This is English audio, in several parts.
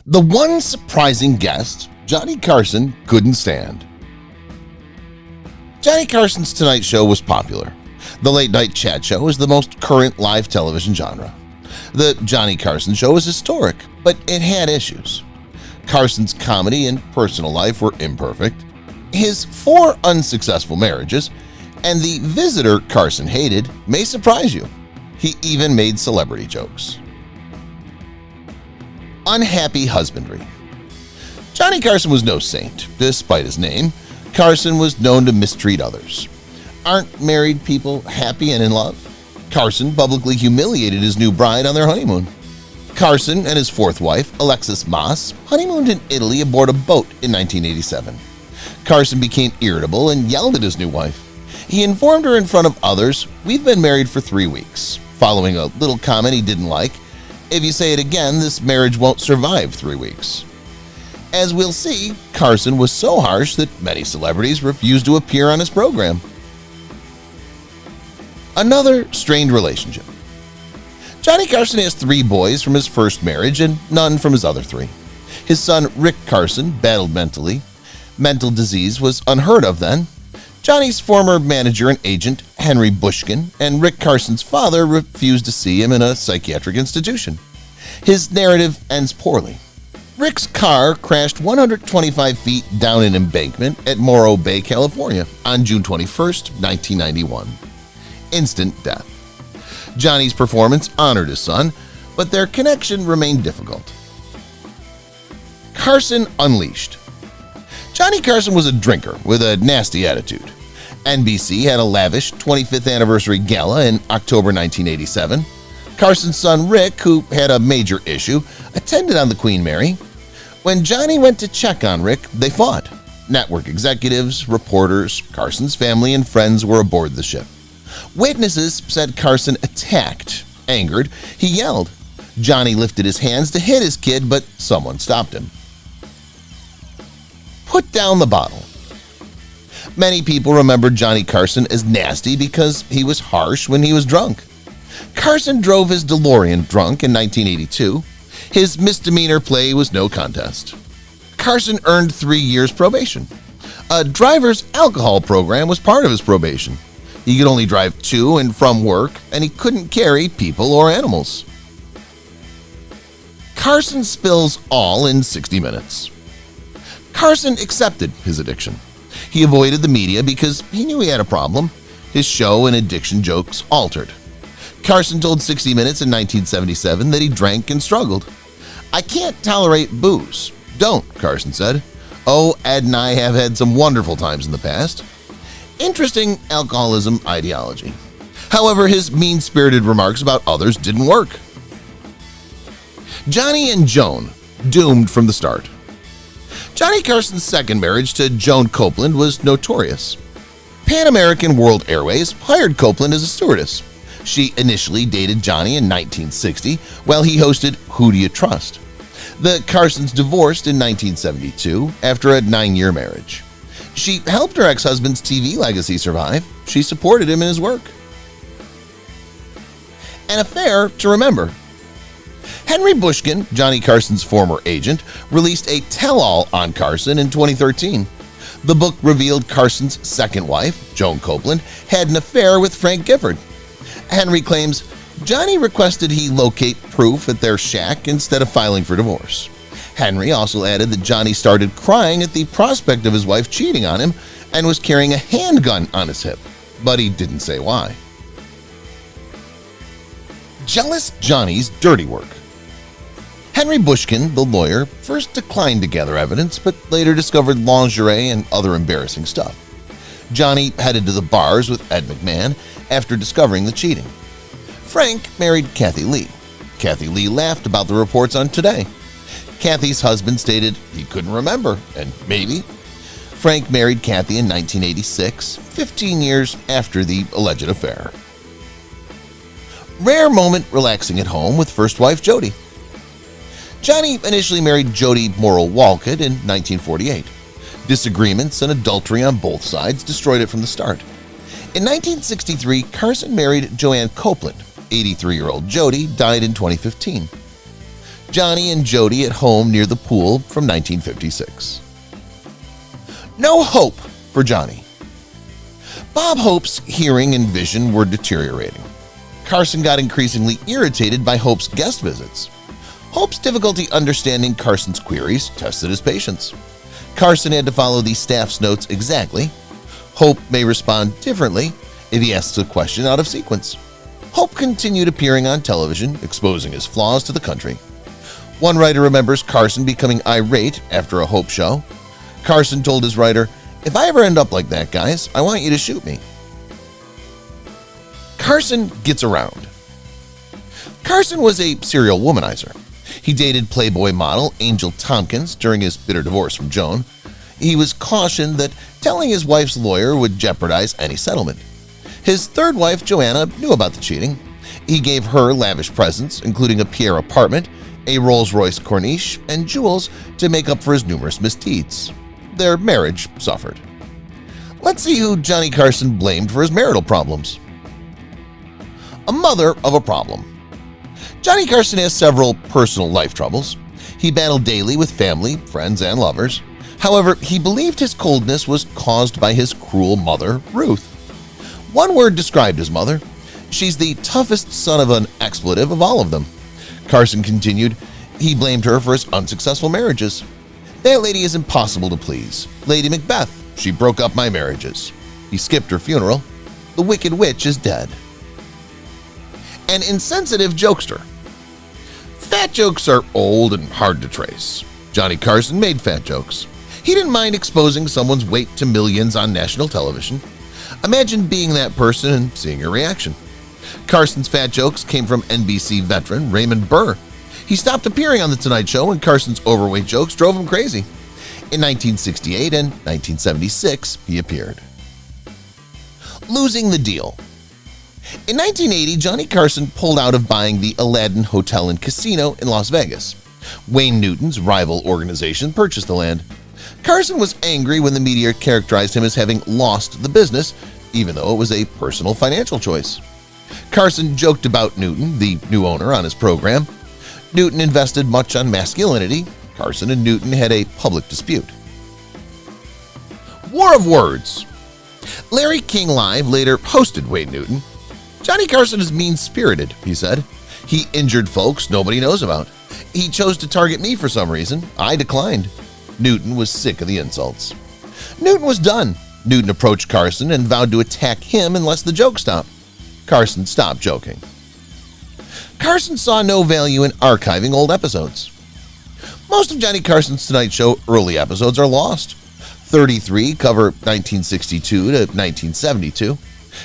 The one surprising guest Johnny Carson couldn't stand. Johnny Carson's Tonight Show was popular. The late-night chat show is the most current live television genre. The Johnny Carson Show is historic, but it had issues. Carson's comedy and personal life were imperfect. His 4 unsuccessful marriages and the visitor Carson hated may surprise you. He even made celebrity jokes. Unhappy husbandry. Johnny Carson was no saint. Despite his name, Carson was known to mistreat others. Aren't married people happy and in love? Carson publicly humiliated his new bride on their honeymoon. Carson and his 4th wife, Alexis Moss, honeymooned in Italy aboard a boat in 1987. Carson became irritable and yelled at his new wife. He informed her in front of others, "We've been married for 3 weeks," following a little comment he didn't like. "If you say it again, this marriage won't survive 3 weeks." As we'll see, Carson was so harsh that many celebrities refused to appear on his program. Another strained relationship. Johnny Carson has 3 boys from his first marriage and none from his other 3. His son Rick Carson battled mentally. Mental disease was unheard of then. Johnny's former manager and agent, Henry Bushkin, and Rick Carson's father refused to see him in a psychiatric institution. His narrative ends poorly. Rick's car crashed 125 feet down an embankment at Morro Bay, California on June 21, 1991. Instant death. Johnny's performance honored his son, but their connection remained difficult. Carson Unleashed. Johnny Carson was a drinker with a nasty attitude. NBC had a lavish 25th anniversary gala in October 1987. Carson's son Rick, who had a major issue, attended on the Queen Mary. When Johnny went to check on Rick, they fought. Network executives, reporters, Carson's family, and friends were aboard the ship. Witnesses said Carson attacked. Angered, he yelled. Johnny lifted his hands to hit his kid, but someone stopped him. Put down the bottle. Many people remember Johnny Carson as nasty because he was harsh when he was drunk. Carson drove his DeLorean drunk in 1982. His misdemeanor play was no contest. Carson earned 3 years probation. A driver's alcohol program was part of his probation. He could only drive to and from work, and he couldn't carry people or animals. Carson spills all in 60 minutes. Carson accepted his addiction. He avoided the media because he knew he had a problem. His show and addiction jokes altered. Carson told 60 Minutes in 1977 that he drank and struggled. "I can't tolerate booze." "Don't," Carson said. "Oh, Ed and I have had some wonderful times in the past." Interesting alcoholism ideology. However, his mean-spirited remarks about others didn't work. Johnny and Joan, doomed from the start. Johnny Carson's second marriage to Joan Copeland was notorious. Pan American World Airways hired Copeland as a stewardess. She initially dated Johnny in 1960 while he hosted Who Do You Trust? The Carsons divorced in 1972 after a 9-year marriage. She helped her ex-husband's TV legacy survive. She supported him in his work. An affair to remember. Henry Bushkin, Johnny Carson's former agent, released a tell-all on Carson in 2013. The book revealed Carson's second wife, Joan Copeland, had an affair with Frank Gifford. Henry claims Johnny requested he locate proof at their shack instead of filing for divorce. Henry also added that Johnny started crying at the prospect of his wife cheating on him and was carrying a handgun on his hip, but he didn't say why. Jealous Johnny's dirty work. Henry Bushkin, the lawyer, first declined to gather evidence, but later discovered lingerie and other embarrassing stuff. Johnny headed to the bars with Ed McMahon after discovering the cheating. Frank married Kathy Lee. Kathy Lee laughed about the reports on Today. Kathy's husband stated he couldn't remember, and maybe. Frank married Kathy in 1986, 15 years after the alleged affair. Rare moment relaxing at home with first wife Jody. Johnny initially married Jody Morrow Walcott in 1948. Disagreements and adultery on both sides destroyed it from the start. In 1963, Carson married Joanne Copeland. 83-year-old Jody died in 2015. Johnny and Jody at Home Near the Pool from 1956. No hope for Johnny. Bob Hope's hearing and vision were deteriorating. Carson got increasingly irritated by Hope's guest visits. Hope's difficulty understanding Carson's queries tested his patience. Carson had to follow the staff's notes exactly. Hope may respond differently if he asks a question out of sequence. Hope continued appearing on television, exposing his flaws to the country. One writer remembers Carson becoming irate after a Hope show. Carson told his writer, "If I ever end up like that, guys, I want you to shoot me." Carson gets around. Carson was a serial womanizer. He dated Playboy model Angel Tompkins during his bitter divorce from Joan. He was cautioned that telling his wife's lawyer would jeopardize any settlement. His third wife, Joanna, knew about the cheating. He gave her lavish presents, including a Pierre apartment, a Rolls-Royce Corniche, and jewels to make up for his numerous misdeeds. Their marriage suffered. Let's see who Johnny Carson blamed for his marital problems. A mother of a problem. Johnny Carson has several personal life troubles. He battled daily with family, friends, and lovers. However, he believed his coldness was caused by his cruel mother, Ruth. One word described his mother: she's the toughest son of an expletive of all of them. Carson continued, he blamed her for his unsuccessful marriages. "That lady is impossible to please. Lady Macbeth, she broke up my marriages." He skipped her funeral. The Wicked Witch is dead. An insensitive jokester. Fat jokes are old and hard to trace. Johnny Carson made fat jokes. He didn't mind exposing someone's weight to millions on national television. Imagine being that person and seeing your reaction. Carson's fat jokes came from NBC veteran Raymond Burr. He stopped appearing on The Tonight Show when Carson's overweight jokes drove him crazy. In 1968 and 1976, he appeared. Losing the deal. In 1980, Johnny Carson pulled out of buying the Aladdin Hotel and Casino in Las Vegas. Wayne Newton's rival organization purchased the land. Carson was angry when the media characterized him as having lost the business, even though it was a personal financial choice. Carson joked about Newton, the new owner, on his program. Newton invested much on masculinity. Carson and Newton had a public dispute. War of Words. Larry King Live later hosted Wayne Newton. "Johnny Carson is mean-spirited," he said. "He injured folks nobody knows about. He chose to target me for some reason. I declined." Newton was sick of the insults. Newton was done. Newton approached Carson and vowed to attack him unless the joke stopped. Carson stopped joking. Carson saw no value in archiving old episodes. Most of Johnny Carson's Tonight Show early episodes are lost. 33 cover 1962 to 1972.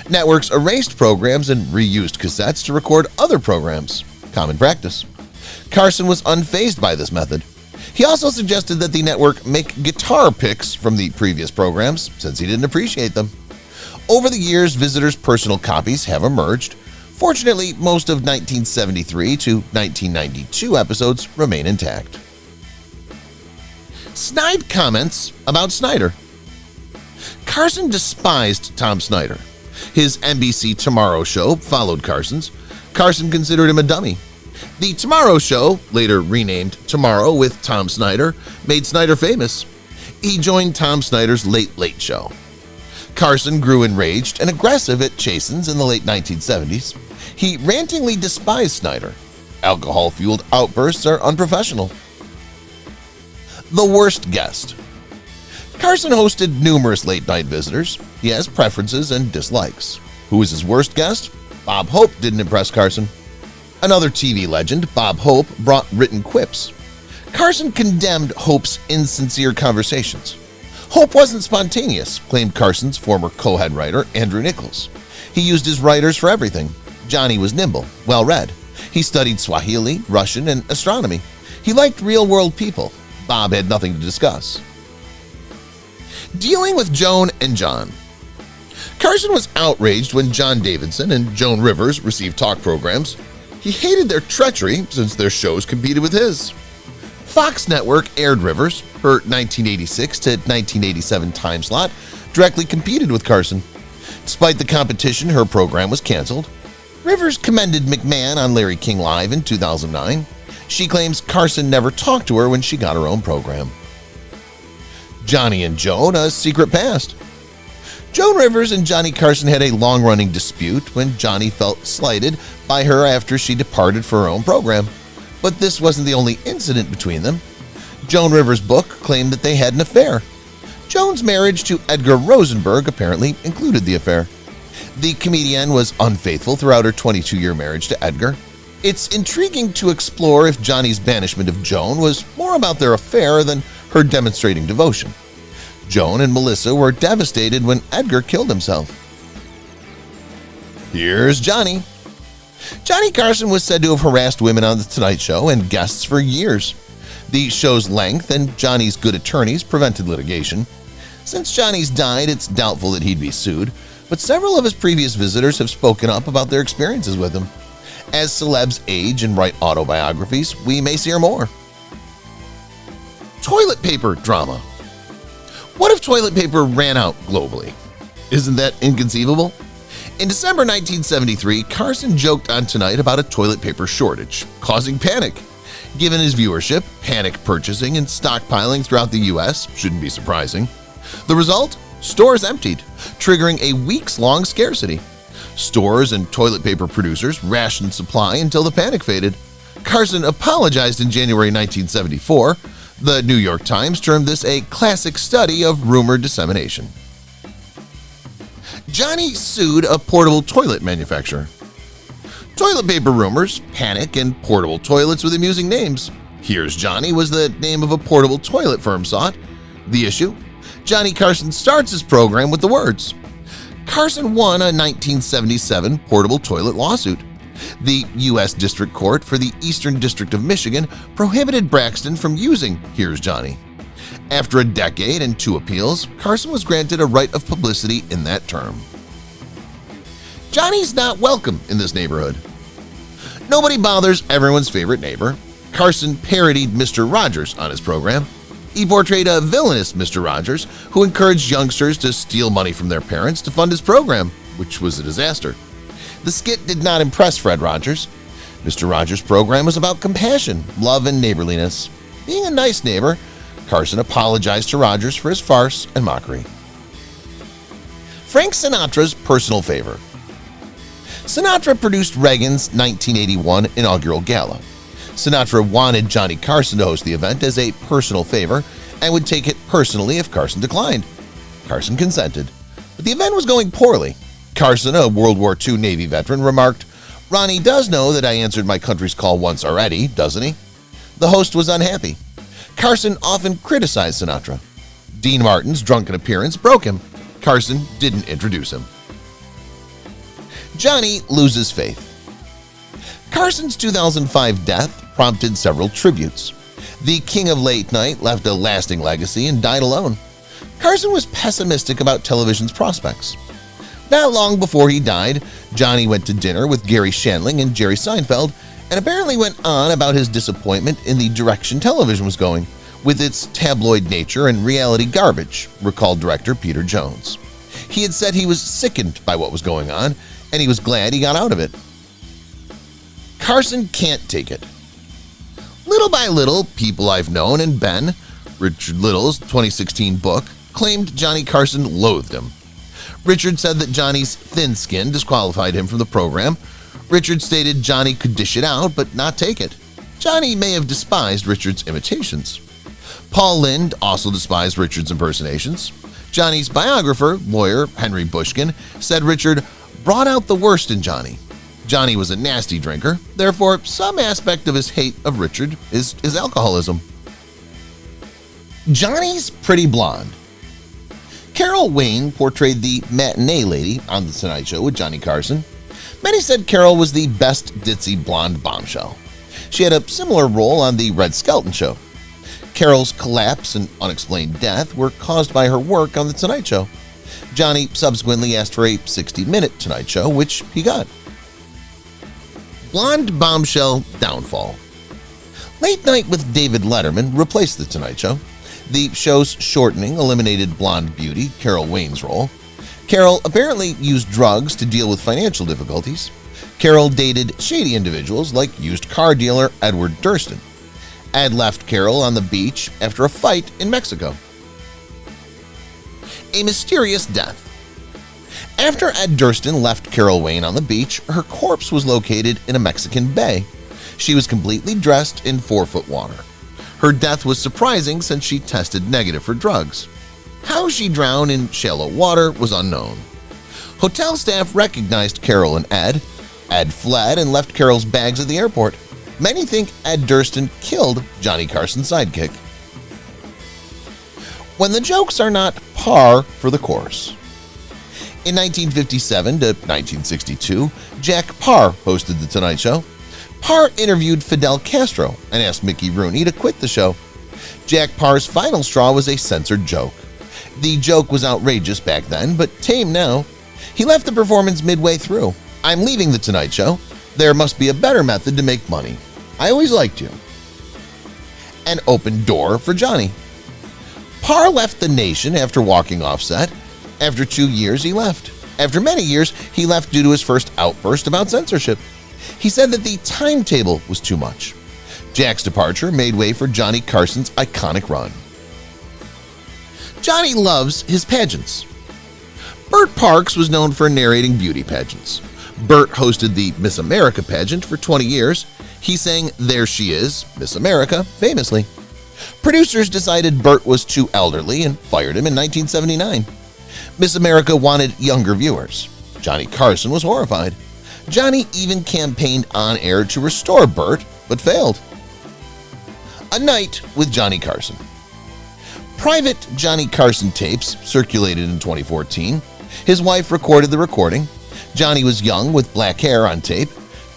Networks erased programs and reused cassettes to record other programs. Common practice. Carson was unfazed by this method. He also suggested that the network make guitar picks from the previous programs since he didn't appreciate them. Over the years, visitors' personal copies have emerged. Fortunately, most of 1973 to 1992 episodes remain intact. Snide comments about Snyder. Carson despised Tom Snyder. His NBC Tomorrow Show followed Carson's. Carson considered him a dummy. The Tomorrow Show, later renamed Tomorrow with Tom Snyder, made Snyder famous. He joined Tom Snyder's Late Late Show. Carson grew enraged and aggressive at Chasen's in the late 1970s. He rantingly despised Snyder. Alcohol-fueled outbursts are unprofessional. The worst guest. Carson hosted numerous late-night visitors. He has preferences and dislikes. Who was his worst guest? Bob Hope didn't impress Carson. Another TV legend, Bob Hope, brought written quips. Carson condemned Hope's insincere conversations. Hope wasn't spontaneous, claimed Carson's former co-head writer, Andrew Nichols. He used his writers for everything. Johnny was nimble, well-read. He studied Swahili, Russian, and astronomy. He liked real-world people. Bob had nothing to discuss. Dealing with Joan and John. Carson was outraged when John Davidson and Joan Rivers received talk programs. He hated their treachery since their shows competed with his. Fox Network aired Rivers. Her 1986 to 1987 time slot directly competed with Carson. Despite the competition, her program was canceled. Rivers commended McMahon on Larry King Live in 2009. She claims Carson never talked to her when she got her own program. Johnny and Joan, a secret past. Joan Rivers and Johnny Carson had a long-running dispute when Johnny felt slighted by her after she departed for her own program. But this wasn't the only incident between them. Joan Rivers' book claimed that they had an affair. Joan's marriage to Edgar Rosenberg apparently included the affair. The comedienne was unfaithful throughout her 22-year marriage to Edgar. It's intriguing to explore if Johnny's banishment of Joan was more about their affair than her demonstrating devotion. Joan and Melissa were devastated when Edgar killed himself. Here's Johnny. Johnny Carson was said to have harassed women on The Tonight Show and guests for years. The show's length and Johnny's good attorneys prevented litigation. Since Johnny's died, it's doubtful that he'd be sued, but several of his previous visitors have spoken up about their experiences with him. As celebs age and write autobiographies, we may hear more. Toilet paper drama. What if toilet paper ran out globally? Isn't that inconceivable? In December 1973, Carson joked on Tonight about a toilet paper shortage, causing panic. Given his viewership, panic purchasing and stockpiling throughout the U.S. shouldn't be surprising. The result? Stores emptied, triggering a weeks-long scarcity. Stores and toilet paper producers rationed supply until the panic faded. Carson apologized in January 1974. The New York Times termed this a classic study of rumor dissemination. Johnny sued a portable toilet manufacturer. Toilet paper rumors, panic, and portable toilets with amusing names. Here's Johnny was the name of a portable toilet firm sought. The issue? Johnny Carson starts his program with the words. Carson won a 1977 portable toilet lawsuit. The U.S. District Court for the Eastern District of Michigan prohibited Braxton from using Here's Johnny. After a decade and 2 appeals, Carson was granted a right of publicity in that term. Johnny's not welcome in this neighborhood. Nobody bothers everyone's favorite neighbor. Carson parodied Mr. Rogers on his program. He portrayed a villainous Mr. Rogers who encouraged youngsters to steal money from their parents to fund his program, which was a disaster. The skit did not impress Fred Rogers. Mr. Rogers' program was about compassion, love, and neighborliness. Being a nice neighbor, Carson apologized to Rogers for his farce and mockery. Frank Sinatra's personal favor. Sinatra produced Reagan's 1981 inaugural gala. Sinatra wanted Johnny Carson to host the event as a personal favor and would take it personally if Carson declined. Carson consented, but the event was going poorly. Carson, a World War II Navy veteran, remarked, "Ronnie does know that I answered my country's call once already, doesn't he?" The host was unhappy. Carson often criticized Sinatra. Dean Martin's drunken appearance broke him. Carson didn't introduce him. Johnny loses faith. Carson's 2005 death prompted several tributes. The king of late night left a lasting legacy and died alone. Carson was pessimistic about television's prospects. Not long before he died, Johnny went to dinner with Gary Shandling and Jerry Seinfeld and apparently went on about his disappointment in the direction television was going, with its tabloid nature and reality garbage, recalled director Peter Jones. He had said he was sickened by what was going on, and he was glad he got out of it. Carson can't take it. Little by little, people I've known and been, Richard Little's 2016 book, claimed Johnny Carson loathed him. Richard said that Johnny's thin skin disqualified him from the program. Richard stated Johnny could dish it out but not take it. Johnny may have despised Richard's imitations. Paul Lynde also despised Richard's impersonations. Johnny's biographer, lawyer Henry Bushkin, said Richard brought out the worst in Johnny. Johnny was a nasty drinker, therefore some aspect of his hate of Richard is alcoholism. Johnny's pretty blonde. Carol Wayne portrayed the matinee lady on The Tonight Show with Johnny Carson. Many said Carol was the best ditzy blonde bombshell. She had a similar role on The Red Skelton Show. Carol's collapse and unexplained death were caused by her work on The Tonight Show. Johnny subsequently asked for a 60-minute Tonight Show, which he got. Blonde bombshell downfall. Late Night with David Letterman replaced The Tonight Show. The show's shortening eliminated blonde beauty, Carol Wayne's role. Carol apparently used drugs to deal with financial difficulties. Carol dated shady individuals like used car dealer Edward Durston. Ed left Carol on the beach after a fight in Mexico. A mysterious death. After Ed Durston left Carol Wayne on the beach, her corpse was located in a Mexican bay. She was completely dressed in 4-foot water. Her death was surprising since she tested negative for drugs. How she drowned in shallow water was unknown. Hotel staff recognized Carol and Ed. Ed fled and left Carol's bags at the airport. Many think Ed Durston killed Johnny Carson's sidekick. When the jokes are not par for the course. In 1957 to 1962, Jack Paar hosted The Tonight Show. Paar interviewed Fidel Castro and asked Mickey Rooney to quit the show. Jack Paar's final straw was a censored joke. The joke was outrageous back then, but tame now. He left the performance midway through. "I'm leaving The Tonight Show. There must be a better method to make money. I always liked you." An open door for Johnny. Paar left the nation after walking off set. After 2 years, he left. After many years, he left due to his first outburst about censorship. He said that the timetable was too much. Jack's departure made way for Johnny Carson's iconic run. Johnny loves his pageants. Bert Parks was known for narrating beauty pageants. Bert hosted the Miss America pageant for 20 years. He sang "There She Is, Miss America" famously. Producers decided Bert was too elderly and fired him in 1979. Miss America wanted younger viewers. Johnny Carson was horrified. Johnny even campaigned on air to restore Bert, but failed. A Night with Johnny Carson. Private Johnny Carson tapes circulated in 2014. His wife recorded the recording. Johnny was young with black hair on tape.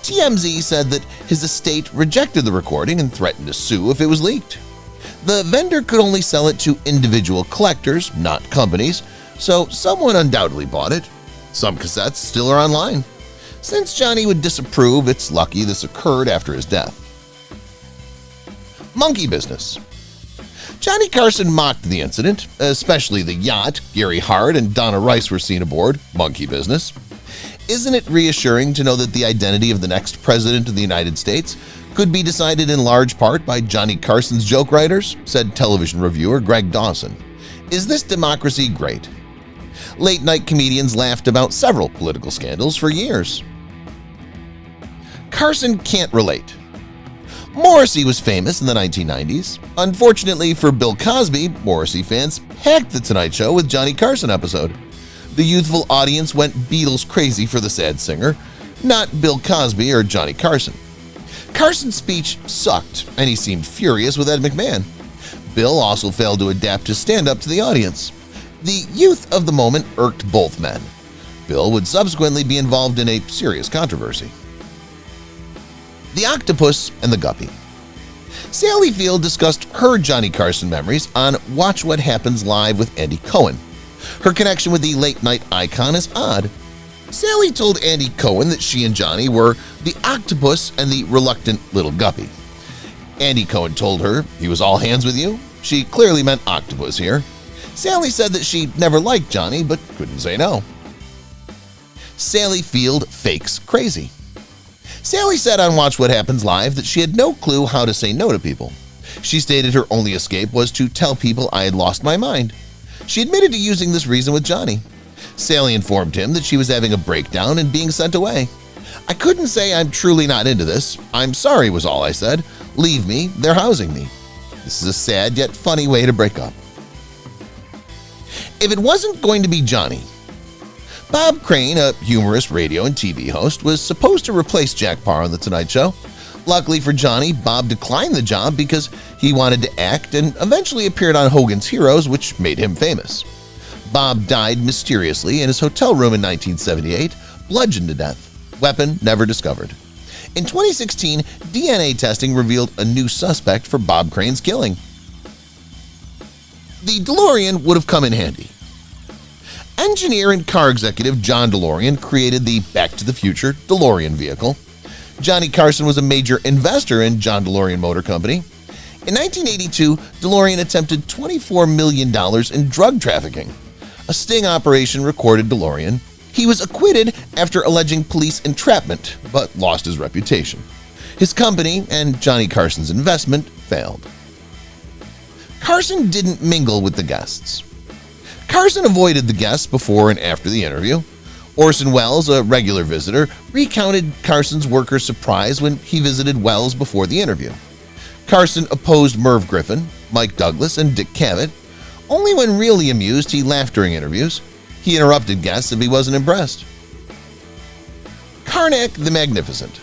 TMZ said that his estate rejected the recording and threatened to sue if it was leaked. The vendor could only sell it to individual collectors, not companies, so someone undoubtedly bought it. Some cassettes still are online. Since Johnny would disapprove, it's lucky this occurred after his death. Monkey business. Johnny Carson mocked the incident, especially the yacht Gary Hart and Donna Rice were seen aboard. Monkey business. Isn't it reassuring to know that the identity of the next president of the United States could be decided in large part by Johnny Carson's joke writers, said television reviewer Greg Dawson. Is this democracy great? Late-night comedians laughed about several political scandals for years. Carson can't relate. Morrissey was famous in the 1990s. Unfortunately for Bill Cosby, Morrissey fans packed The Tonight Show with Johnny Carson episode. The youthful audience went Beatles crazy for the sad singer, not Bill Cosby or Johnny Carson. Carson's speech sucked, and he seemed furious with Ed McMahon. Bill also failed to adapt his stand-up to the audience. The youth of the moment irked both men. Bill would subsequently be involved in a serious controversy. The Octopus and the Guppy. Sally Field discussed her Johnny Carson memories on Watch What Happens Live with Andy Cohen. Her connection with the late-night icon is odd. Sally told Andy Cohen that she and Johnny were the octopus and the reluctant little guppy. Andy Cohen told her he was all hands with you. She clearly meant octopus here. Sally said that she never liked Johnny but couldn't say no. Sally Field fakes crazy. Sally said on Watch What Happens Live that she had no clue how to say no to people. She stated her only escape was to tell people I had lost my mind. She admitted to using this reason with Johnny. Sally informed him that she was having a breakdown and being sent away. I couldn't say I'm truly not into this. I'm sorry was all I said. Leave me, they're housing me. This is a sad yet funny way to break up. If it wasn't going to be Johnny. Bob Crane, a humorous radio and TV host, was supposed to replace Jack Paar on The Tonight Show. Luckily for Johnny, Bob declined the job because he wanted to act and eventually appeared on Hogan's Heroes, which made him famous. Bob died mysteriously in his hotel room in 1978, bludgeoned to death. Weapon never discovered. In 2016, DNA testing revealed a new suspect for Bob Crane's killing. The DeLorean would have come in handy. Engineer and car executive John DeLorean created the Back to the Future DeLorean vehicle. Johnny Carson was a major investor in John DeLorean Motor Company. In 1982, DeLorean attempted $24 million in drug trafficking. A sting operation recorded DeLorean. He was acquitted after alleging police entrapment, but lost his reputation. His company and Johnny Carson's investment failed. Carson didn't mingle with the guests. Carson avoided the guests before and after the interview. Orson Welles, a regular visitor, recounted Carson's workers' surprise when he visited Welles before the interview. Carson opposed Merv Griffin, Mike Douglas, and Dick Cavett. Only when really amused, he laughed during interviews. He interrupted guests if he wasn't impressed. Karnak the Magnificent.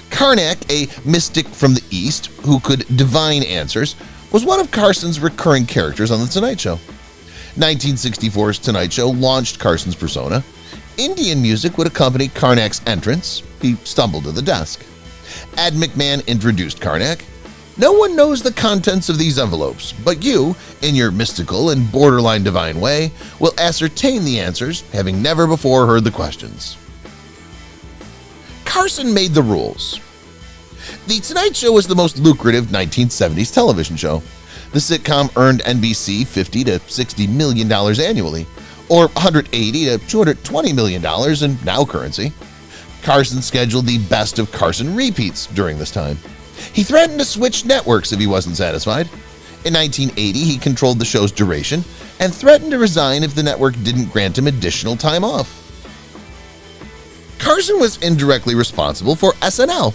Karnak, a mystic from the East who could divine answers, was one of Carson's recurring characters on The Tonight Show. 1964's Tonight Show launched Carson's persona. Indian music would accompany Karnak's entrance. He stumbled to the desk. Ed McMahon introduced Karnak. No one knows the contents of these envelopes, but you, in your mystical and borderline divine way, will ascertain the answers, having never before heard the questions. Carson made the rules. The Tonight Show was the most lucrative 1970s television show. The sitcom earned NBC $50 to $60 million annually, or $180 to $220 million in now currency. Carson scheduled the best of Carson repeats during this time. He threatened to switch networks if he wasn't satisfied. In 1980, he controlled the show's duration and threatened to resign if the network didn't grant him additional time off. Carson was indirectly responsible for SNL.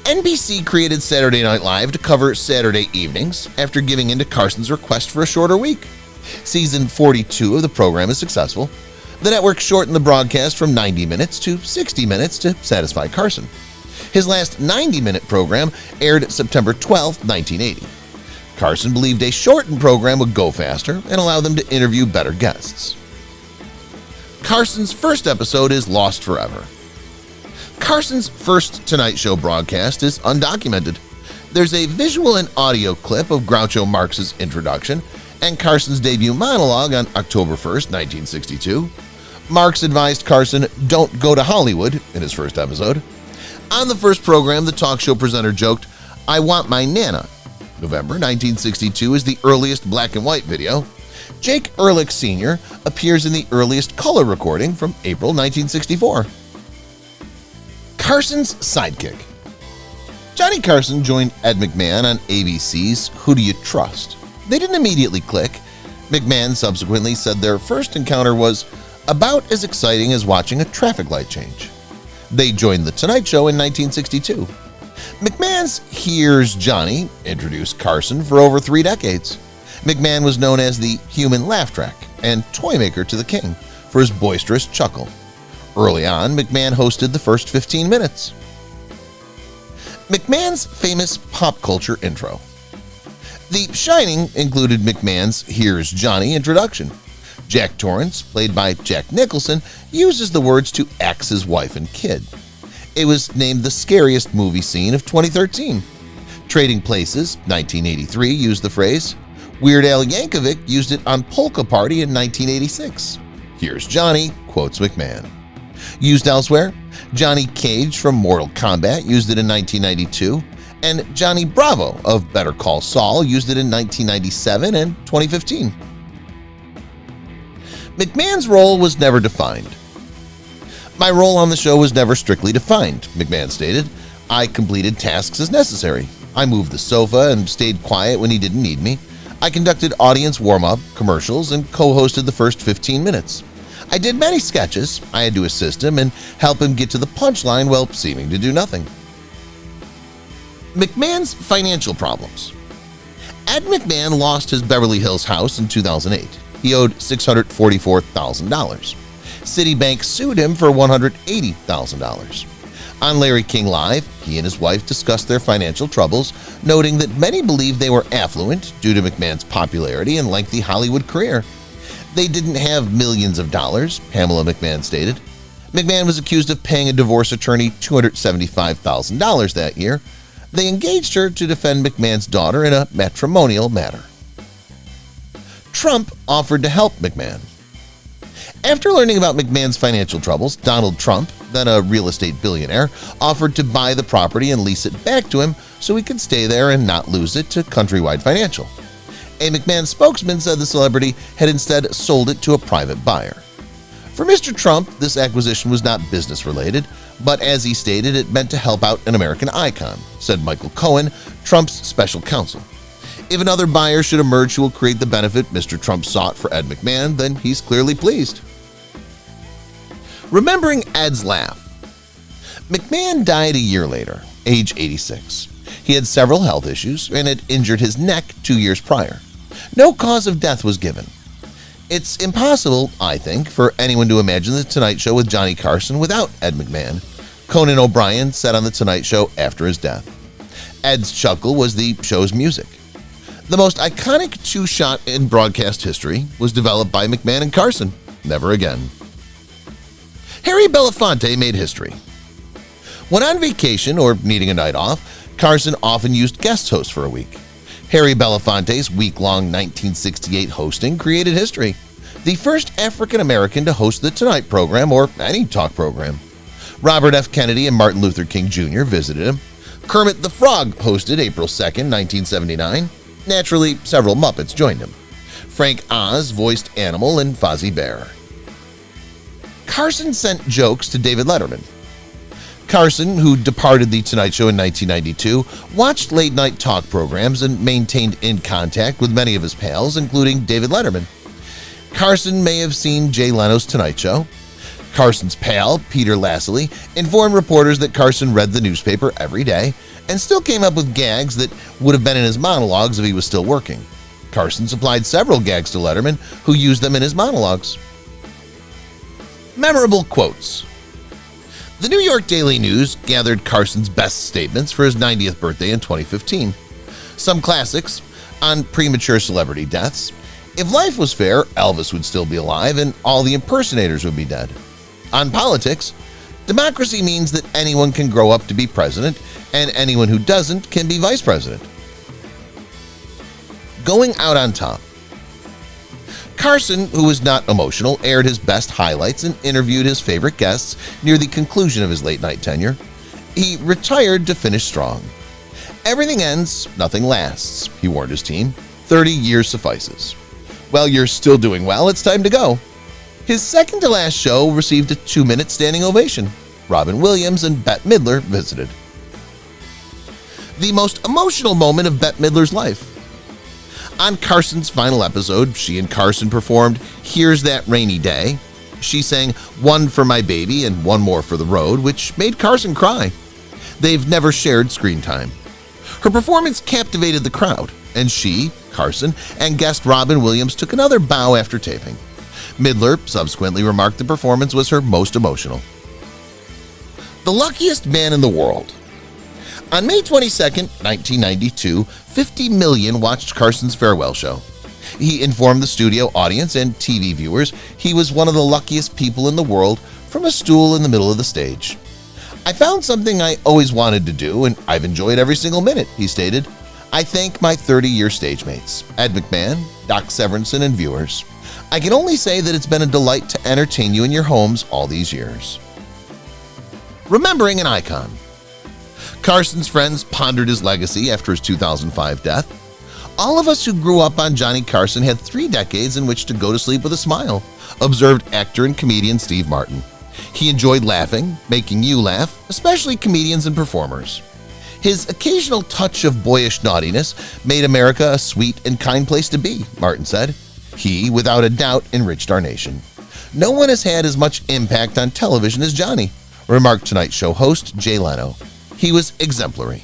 NBC created Saturday Night Live to cover Saturday evenings after giving in to Carson's request for a shorter week. Season 42 of the program is successful. The network shortened the broadcast from 90 minutes to 60 minutes to satisfy Carson. His last 90-minute program aired September 12, 1980. Carson believed a shortened program would go faster and allow them to interview better guests. Carson's first episode is lost forever. Carson's first Tonight Show broadcast is undocumented. There's a visual and audio clip of Groucho Marx's introduction and Carson's debut monologue on October 1st, 1962. Marx advised Carson, "Don't go to Hollywood," in his first episode. On the first program, the talk show presenter joked, "I want my Nana." November 1962 is the earliest black and white video. Jake Ehrlich Sr. appears in the earliest color recording from April 1964. Carson's sidekick. Johnny Carson joined Ed McMahon on ABC's Who Do You Trust? They didn't immediately click. McMahon subsequently said their first encounter was about as exciting as watching a traffic light change. They joined The Tonight Show in 1962. McMahon's Here's Johnny introduced Carson for over 3 decades. McMahon was known as the human laugh track and toy maker to the king for his boisterous chuckle. Early on, McMahon hosted the first 15 minutes. McMahon's famous pop culture intro. The Shining included McMahon's Here's Johnny introduction. Jack Torrance, played by Jack Nicholson, uses the words to axe his wife and kid. It was named the scariest movie scene of 2013. Trading Places, 1983, used the phrase. Weird Al Yankovic used it on Polka Party in 1986. Here's Johnny quotes McMahon. Used elsewhere, Johnny Cage from Mortal Kombat used it in 1992, and Johnny Bravo of Better Call Saul used it in 1997 and 2015. McMahon's role was never defined. "My role on the show was never strictly defined," McMahon stated. "I completed tasks as necessary. I moved the sofa and stayed quiet when he didn't need me. I conducted audience warm-up, commercials, and co-hosted the first 15 minutes. I did many sketches. I had to assist him and help him get to the punchline while seeming to do nothing." McMahon's financial problems. Ed McMahon lost his Beverly Hills house in 2008. He owed $644,000. Citibank sued him for $180,000. On Larry King Live, he and his wife discussed their financial troubles, noting that many believed they were affluent due to McMahon's popularity and lengthy Hollywood career. They didn't have millions of dollars, Pamela McMahon stated. McMahon was accused of paying a divorce attorney $275,000 that year. They engaged her to defend McMahon's daughter in a matrimonial matter. Trump offered to help McMahon. After learning about McMahon's financial troubles, Donald Trump, then a real estate billionaire, offered to buy the property and lease it back to him so he could stay there and not lose it to Countrywide Financial. A McMahon spokesman said the celebrity had instead sold it to a private buyer. For Mr. Trump, this acquisition was not business-related, but as he stated, it meant to help out an American icon, said Michael Cohen, Trump's special counsel. If another buyer should emerge who will create the benefit Mr. Trump sought for Ed McMahon, then he's clearly pleased. Remembering Ed's laugh. McMahon died a year later, age 86. He had several health issues and had injured his neck 2 years prior. No cause of death was given. It's impossible, I think, for anyone to imagine The Tonight Show with Johnny Carson without Ed McMahon, Conan O'Brien said on The Tonight Show after his death. Ed's chuckle was the show's music. The most iconic two-shot in broadcast history was developed by McMahon and Carson. Never again. Harry Belafonte made history. When on vacation or needing a night off, Carson often used guest hosts for a week. Harry Belafonte's week-long 1968 hosting created history. The first African-American to host the Tonight program or any talk program. Robert F. Kennedy and Martin Luther King Jr. visited him. Kermit the Frog hosted April 2nd, 1979. Naturally, several Muppets joined him. Frank Oz voiced Animal and Fozzie Bear. Carson sent jokes to David Letterman. Carson, who departed The Tonight Show in 1992, watched late-night talk programs and maintained in contact with many of his pals, including David Letterman. Carson may have seen Jay Leno's Tonight Show. Carson's pal, Peter Lassley, informed reporters that Carson read the newspaper every day and still came up with gags that would have been in his monologues if he was still working. Carson supplied several gags to Letterman, who used them in his monologues. Memorable quotes. The New York Daily News gathered Carson's best statements for his 90th birthday in 2015. Some classics on premature celebrity deaths. If life was fair, Elvis would still be alive and all the impersonators would be dead. On politics, democracy means that anyone can grow up to be president and anyone who doesn't can be vice president. Going out on top. Carson, who was not emotional, aired his best highlights and interviewed his favorite guests near the conclusion of his late-night tenure. He retired to finish strong. Everything ends, nothing lasts, he warned his team. 30 years suffices. Well, you're still doing well, it's time to go. His second-to-last show received a 2-minute standing ovation. Robin Williams and Bette Midler visited. The most emotional moment of Bette Midler's life. On Carson's final episode, she and Carson performed Here's That Rainy Day. She sang One for My Baby and One More for the Road, which made Carson cry. They've never shared screen time. Her performance captivated the crowd, and she, Carson, and guest Robin Williams took another bow after taping. Midler subsequently remarked the performance was her most emotional. The luckiest man in the world. On May 22, 1992, 50 million watched Carson's farewell show. He informed the studio audience and TV viewers he was one of the luckiest people in the world from a stool in the middle of the stage. I found something I always wanted to do and I've enjoyed every single minute, he stated. I thank my 30-year stage mates, Ed McMahon, Doc Severinsen, and viewers. I can only say that it's been a delight to entertain you in your homes all these years. Remembering an icon. Carson's friends pondered his legacy after his 2005 death. All of us who grew up on Johnny Carson had 3 decades in which to go to sleep with a smile, observed actor and comedian Steve Martin. He enjoyed laughing, making you laugh, especially comedians and performers. His occasional touch of boyish naughtiness made America a sweet and kind place to be, Martin said. He, without a doubt, enriched our nation. No one has had as much impact on television as Johnny, remarked Tonight Show host Jay Leno. He was exemplary.